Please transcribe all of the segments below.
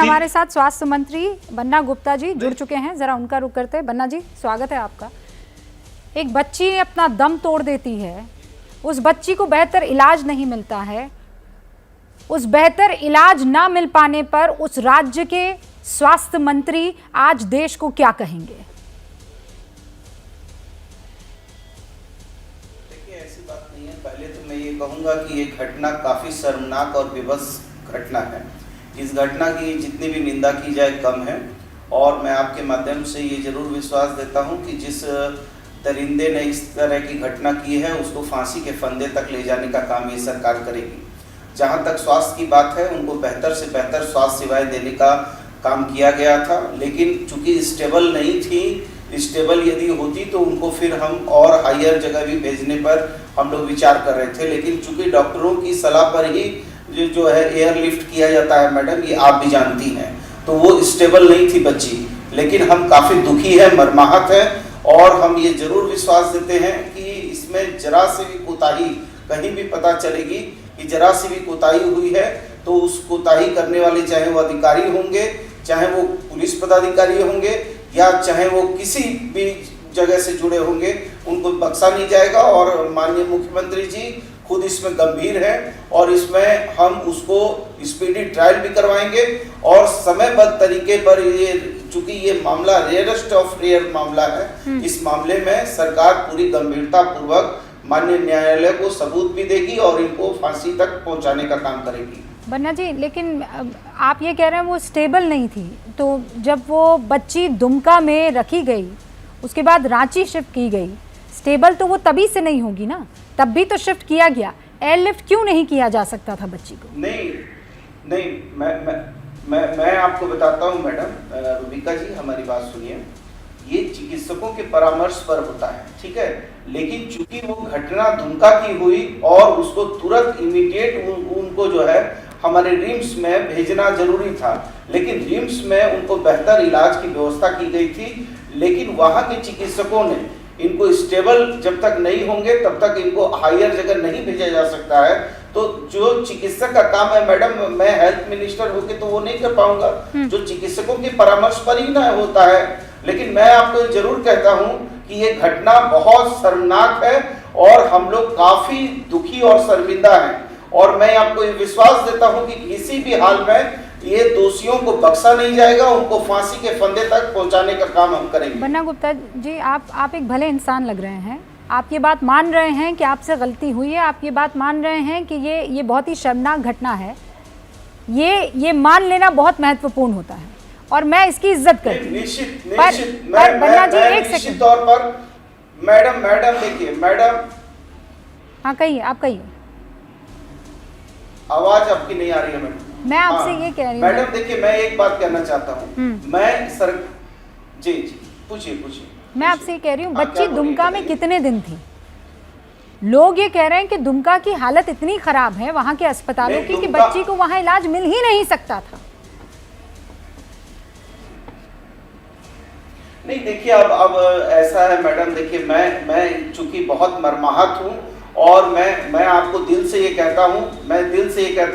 हमारे साथ स्वास्थ्य मंत्री बन्ना गुप्ता जी जुड़ चुके हैं, जरा उनका रुख करते हैं। बन्ना जी, स्वागत है आपका। एक बच्ची अपना दम तोड़ देती है, उस बच्ची को बेहतर इलाज नहीं मिलता है, उस बेहतर इलाज ना मिल पाने पर उस राज्य के स्वास्थ्य मंत्री आज देश को क्या कहेंगे? देखिए, ऐसी बात नहीं है। पहले तो मैं ये कहूंगा कि ये घटना काफी शर्मनाक और विवश घटना है। इस घटना की जितनी भी निंदा की जाए कम है, और मैं आपके माध्यम से ये जरूर विश्वास देता हूं कि जिस दरिंदे ने इस तरह की घटना की है उसको फांसी के फंदे तक ले जाने का काम ये सरकार करेगी। जहां तक स्वास्थ्य की बात है, उनको बेहतर से बेहतर स्वास्थ्य सेवाएं देने का काम किया गया था, लेकिन चूंकि स्टेबल नहीं थी, स्टेबल यदि होती तो उनको फिर हम और हायर जगह भी भेजने पर हम लोग विचार कर रहे थे, लेकिन चूंकि डॉक्टरों की सलाह पर ही जो है एयरलिफ्ट किया जाता है मैडम, ये आप भी जानती हैं, तो वो स्टेबल नहीं थी बच्ची। लेकिन हम काफ़ी दुखी है, मर्माहत है, और हम ये जरूर विश्वास देते हैं कि इसमें जरा से भी कोताही कहीं भी पता चलेगी कि जरा सी भी कोताही हुई है तो उस कोताही करने वाले, चाहे वो अधिकारी होंगे, चाहे वो पुलिस पदाधिकारी होंगे, या चाहे वो किसी भी जगह से जुड़े होंगे, उनको बख्शा नहीं जाएगा। और माननीय मुख्यमंत्री जी खुद इसमें गंभीर है, और इसमें हम उसको स्पीडी ट्रायल भी करवाएंगे, और समयबद्ध तरीके पर ये, चूंकि ये मामला रेयरेस्ट ऑफ रेयर मामला है, इस मामले में सरकार पूरी गंभीरता पूर्वक माननीय न्यायालय को सबूत भी देगी और इनको फांसी तक पहुंचाने का काम करेगी। बन्ना जी, लेकिन आप ये कह रहे हैं वो स्टेबल नहीं थी, तो जब वो बच्ची दुमका में रखी गई, उसके बाद रांची शिफ्ट की गई, स्टेबल तो वो तभी से नहीं होगी ना, तब भी तो शिफ्ट किया गया। एयरलिफ्ट क्यों नहीं किया जा सकता था बच्ची को? नहीं, मैं आपको बताता हूँ मैडम, रूबिका जी हमारी बात सुनिए। ये चिकित्सकों के परामर्श पर होता है, ठीक है, लेकिन चूंकि वो घटना दुमका की हुई और उसको तुरंत इमीडिएट उनको जो है हमारे रिम्स में भेजना जरूरी था, लेकिन रिम्स में उनको बेहतर इलाज की व्यवस्था की गई थी, लेकिन वहाँ के चिकित्सकों ने इनको स्टेबल जब तक नहीं होंगे तब तक इनको हायर जगह नहीं भेजा जा सकता है। तो जो चिकित्सक का काम है मैडम, मैं हेल्थ मिनिस्टर होके तो वो नहीं कर पाऊंगा, जो चिकित्सकों के परामर्श पर ही ना होता है। लेकिन मैं आपको जरूर कहता हूं कि ये घटना बहुत शर्मनाक है और हम लोग काफी दुखी और शर्मिंदा हैं, और मैं आपको ये विश्वास देता हूं कि किसी भी हाल में ये दोषियों को बख्शा नहीं जाएगा, उनको फांसी के फंदे तक पहुंचाने का काम हम करेंगे। बन्ना गुप्ता जी, आप एक भले इंसान लग रहे हैं, आप ये बात मान रहे हैं कि आपसे गलती हुई है, आप ये बात मान रहे हैं कि ये बहुत ही शर्मनाक घटना है, ये मान लेना बहुत महत्वपूर्ण होता है और मैं इसकी इज्जत करती हूँ। निश्चित बन्ना जी, एक सेकंड तौर पर मैडम देखिए मैडम, हाँ कहिए, आप कहिए। आवाज आपकी नहीं आ रही है मैडम। मैं आपसे ये कह रही हूँ मैडम, देखिए मैं एक बात कहना चाहता हूँ, मैं सर जी पूछिए। मैं आपसे ये कह रही हूँ, बच्ची दुमका में कितने दिन थी? लोग ये कह रहे हैं कि दुमका की हालत इतनी खराब है वहाँ के अस्पतालों की कि बच्ची को वहाँ इलाज मिल ही नहीं सकता था। नहीं देखिए, अब ऐसा है मैडम, देखिए मैं चूंकि बहुत मर्माहत हूँ, और मैं आपको दिल से ये कहता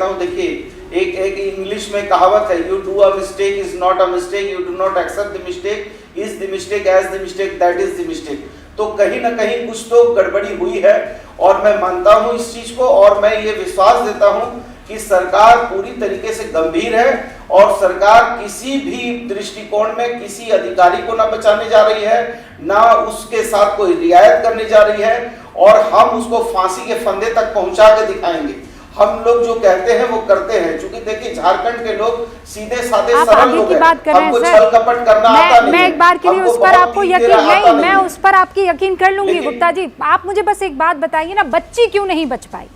हूँ, देखिए एक इंग्लिश में कहावत है, you do a mistake is not a mistake, you do not accept the mistake is the mistake, as the mistake that is the mistake. तो कहीं ना कहीं कुछ तो गड़बड़ी हुई है, और मैं मानता हूँ इस चीज को, और मैं ये विश्वास देता हूँ कि सरकार पूरी तरीके से गंभीर है, और सरकार किसी भी दृष्टिकोण में किसी अधिकारी को ना बचाने जा रही है, ना उसके साथ कोई रियायत करने जा रही है, और हम उसको फांसी के फंदे तक पहुंचा के दिखाएंगे। हम लोग जो कहते हैं वो करते हैं, क्योंकि देखिए झारखंड के लोग सीधे साधे सरल लोग हैं, हमको छल कपट करना आता नहीं। मैं एक बार के लिए उस पर आपको यकीन नहीं, मैं उस पर आपकी यकीन कर लूंगी। गुप्ता जी, आप मुझे बस एक बात बताइए ना, बच्ची क्यों नहीं बच पाई?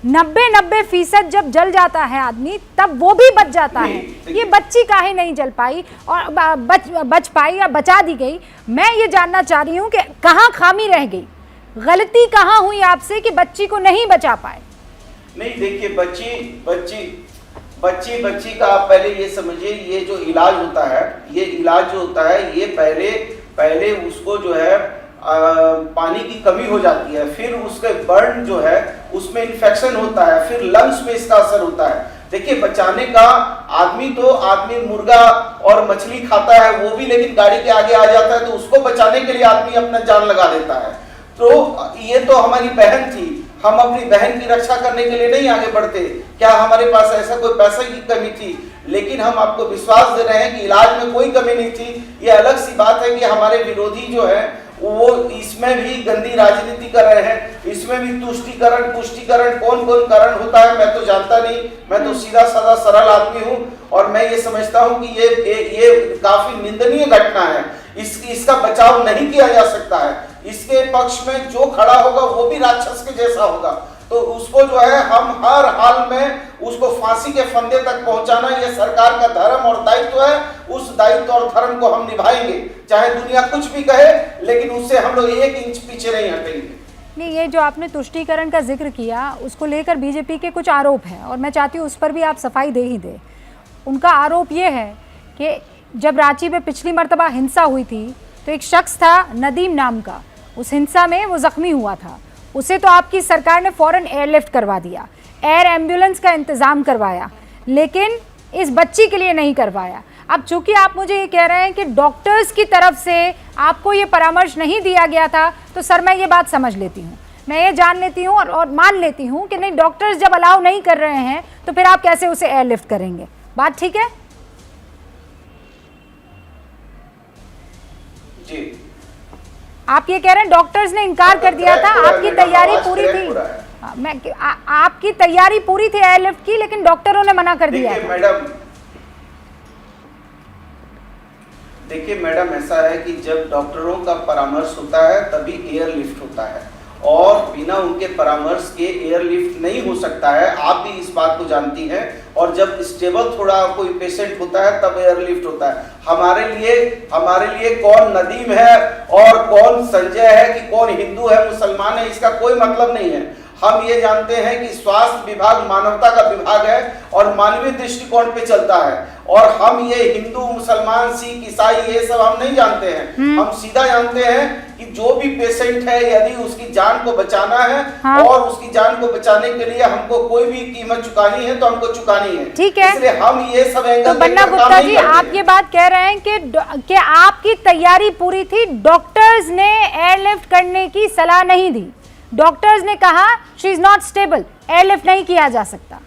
90% जब जल जाता है आदमी तब वो भी बच जाता है, ये बच्ची काहे नहीं जल पाई और बच पाई या बचा दी गई? मैं ये जानना चाह रही हूँ कि कहाँ खामी रह गई, गलती कहाँ हुई आपसे कि बच्ची को नहीं बचा पाए? नहीं देखिए, बच्ची का आप पहले ये समझिए, ये जो इलाज होता है, ये इलाज जो होता है, ये पहले उसको जो है पानी की कमी हो जाती है, फिर उसके बर्न जो है उसमें इन्फेक्शन होता है, फिर लंग्स में इसका असर होता है, देखिए, बचाने का आदमी मुर्गा और मछली खाता है वो भी, लेकिन गाड़ी के आगे आ जाता है तो उसको बचाने के लिए आदमी अपना जान लगा देता है। तो ये तो हमारी बहन थी, हम अपनी बहन की रक्षा करने के लिए नहीं आगे बढ़ते? क्या हमारे पास ऐसा कोई पैसे की कमी थी? लेकिन हम आपको विश्वास दे रहे हैं कि इलाज में कोई कमी नहीं थी। ये अलग सी बात है कि हमारे विरोधी जो है वो इसमें भी गंदी राजनीति कर रहे हैं, इसमें भी तुष्टीकरण पुष्टिकरण कौन कौन कारण होता है मैं तो जानता नहीं। मैं तो सीधा साधा सरल आदमी हूं और मैं ये समझता हूं कि ये काफी निंदनीय घटना है। इसका बचाव नहीं किया जा सकता है। इसके पक्ष में जो खड़ा होगा वो भी राक्षस के जैसा होगा। तो उसको जो है हम हर हाल में उसको फांसी के फंदे तक पहुंचाना ये सरकार का धर्म और दायित्व है। उस दायित्व और धर्म को हम निभाएंगे, चाहे दुनिया कुछ भी कहे, लेकिन उससे हम लोग 1 इंच पीछे नहीं हटेंगे। नहीं, ये जो आपने तुष्टीकरण का जिक्र किया उसको लेकर बीजेपी के कुछ आरोप हैं और मैं चाहती हूँ उस पर भी आप सफाई दे ही दे। उनका आरोप ये है कि जब रांची में पिछली मर्तबा हिंसा हुई थी तो एक शख्स था नदीम नाम का, उस हिंसा में वो जख्मी हुआ था, उसे तो आपकी सरकार ने फौरन एयरलिफ्ट करवा दिया, एयर एम्बुलेंस का इंतज़ाम करवाया, लेकिन इस बच्ची के लिए नहीं करवाया। अब चूंकि आप मुझे ये कह रहे हैं कि डॉक्टर्स की तरफ से आपको ये परामर्श नहीं दिया गया था, तो सर मैं ये बात समझ लेती हूँ, मैं ये जान लेती हूँ और मान लेती हूँ कि नहीं, डॉक्टर्स जब अलाउ नहीं कर रहे हैं तो फिर आप कैसे उसे एयरलिफ्ट करेंगे? बात ठीक है जी। आप ये कह रहे हैं डॉक्टर्स ने इनकार कर दिया था, आपकी तैयारी पूरी थी, आपकी तैयारी पूरी थी एयरलिफ्ट की, लेकिन डॉक्टरों ने मना कर दिया। देखिए मैडम, ऐसा है कि जब डॉक्टरों का परामर्श होता है तभी एयरलिफ्ट होता है और बिना उनके परामर्श के एयरलिफ्ट नहीं हो सकता है। आप भी इस बात को जानती हैं। और जब स्टेबल थोड़ा कोई पेशेंट होता है तब एयरलिफ्ट होता है। हमारे लिए कौन नदीम है और कौन संजय है कि कौन हिंदू है मुसलमान है, इसका कोई मतलब नहीं है। हम ये जानते हैं कि स्वास्थ्य विभाग मानवता का विभाग है और मानवीय दृष्टिकोण पे चलता है। और हम ये हिंदू मुसलमान सिख ईसाई ये सब हम नहीं जानते हैं। हम सीधा जानते हैं कि जो भी पेशेंट है यदि उसकी जान को बचाना है, हाँ, और उसकी जान को बचाने के लिए हमको कोई भी कीमत चुकानी है तो हमको चुकानी है। ठीक है, इसलिए हम ये सब एंगल तो बन्ना गुप्ता जी, आप ये बात कह रहे हैं कि आपकी तैयारी पूरी थी, डॉक्टर्स ने एयरलिफ्ट करने की सलाह नहीं दी, डॉक्टर्स ने कहा she is not stable, airlift नहीं किया जा सकता।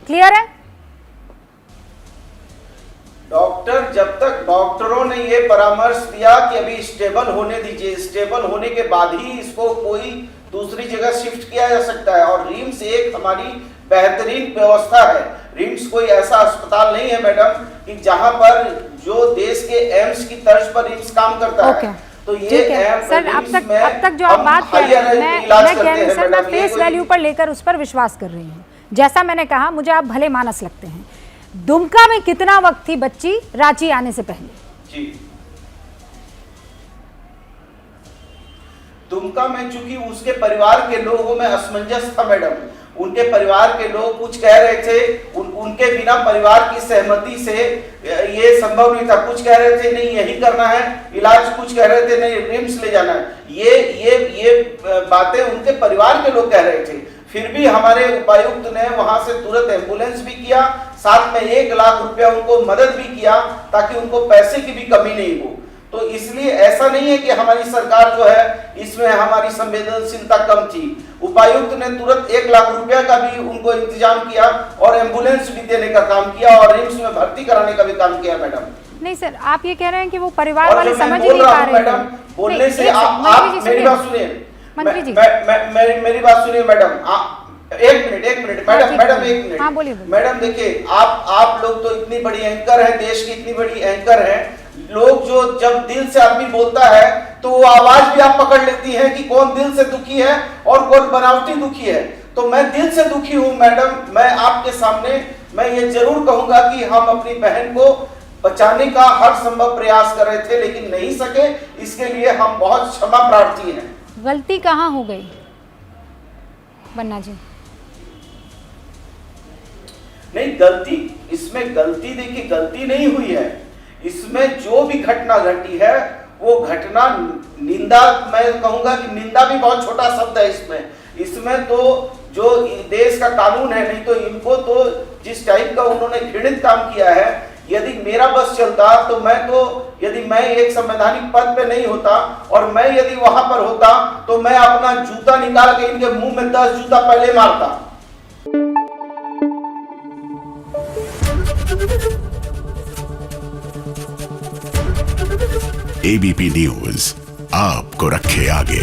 क्लियर है? जब तक डॉक्टरों ने ये परामर्श दिया कि अभी स्टेबल होने दीजिए, स्टेबल होने के बाद ही इसको कोई दूसरी जगह शिफ्ट किया जा सकता है। और रिम्स एक हमारी बेहतरीन व्यवस्था है। रिम्स कोई ऐसा अस्पताल नहीं है मैडम कि जहां पर जो देश के एम्स की तर्ज पर रिम्स काम करता है। तो ये सर, अब तक जो आप बात कर रहे हैं, मैं फेस वैल्यू पर लेकर उस पर विश्वास कर रही हूँ। जैसा मैंने कहा, मुझे आप भले मानस लगते हैं। दुमका में कितना वक्त थी बच्ची रांची आने से पहले? जी, दुमका में चूंकि उसके परिवार के लोगों में असमंजस था मैडम, उनके परिवार के लोग कुछ कह रहे थे, उनके बिना परिवार की सहमति से ये संभव नहीं था। कुछ कह रहे थे नहीं यही करना है इलाज, कुछ कह रहे थे नहीं रिम्स ले जाना है। ये बातें उनके परिवार के लोग कह रहे थे। फिर भी हमारे उपायुक्त ने वहां से तुरंत एम्बुलेंस भी किया, साथ में 1 लाख रुपया उनको मदद भी किया ताकि उनको पैसे की भी कमी नहीं हो। तो इसलिए ऐसा नहीं है कि हमारी सरकार जो है इसमें हमारी संवेदनशीलता कम थी। उपायुक्त ने तुरंत 1 लाख रुपया का भी उनको इंतजाम किया और एम्बुलेंस भी देने का काम किया और रिम्स में भर्ती कराने का भी काम किया मैडम। नहीं सर, आप ये कह रहे हैं कि वो परिवार वाले समझ ही नहीं पा रहे हैं। मैडम बोलने से आप मेरी बात सुनिए, मंत्री जी मेरी बात सुनिए मैडम। एक मिनट मैडम, एक मिनट। हाँ, बोलिए। मैडम देखिए, आप लोग तो इतनी बड़ी एंकर हैं, देश की इतनी बड़ी एंकर हैं। लोग जो जब दिल से आदमी बोलता है तो वो आवाज भी आप पकड़ लेती हैं कि कौन दिल से दुखी है और कौन बनावटी दुखी है। तो मैं दिल से दुखी हूं मैडम। मैं आपके सामने मैं ये जरूर कहूंगा कि हम अपनी बहन को बचाने का हर संभव प्रयास कर रहे थे लेकिन नहीं सके। इसके लिए हम बहुत क्षमा प्रार्थी हैं। गलती कहाँ हो गई बन्ना जी? नहीं, गलती इसमें गलती देखिए गलती नहीं हुई है। इसमें जो भी घटना घटी है वो घटना निंदा, मैं कहूंगा कि निंदा भी बहुत छोटा शब्द है इसमें तो जो देश का कानून है। नहीं तो इनको तो जिस टाइप का उन्होंने घृणित काम किया है, यदि मेरा बस चलता तो यदि मैं एक संवैधानिक पद पे नहीं होता और मैं यदि वहां पर होता तो मैं अपना जूता निकाल के इनके मुंह में 10 जूता पहले मारता। एबीपी न्यूज आपको रखे आगे।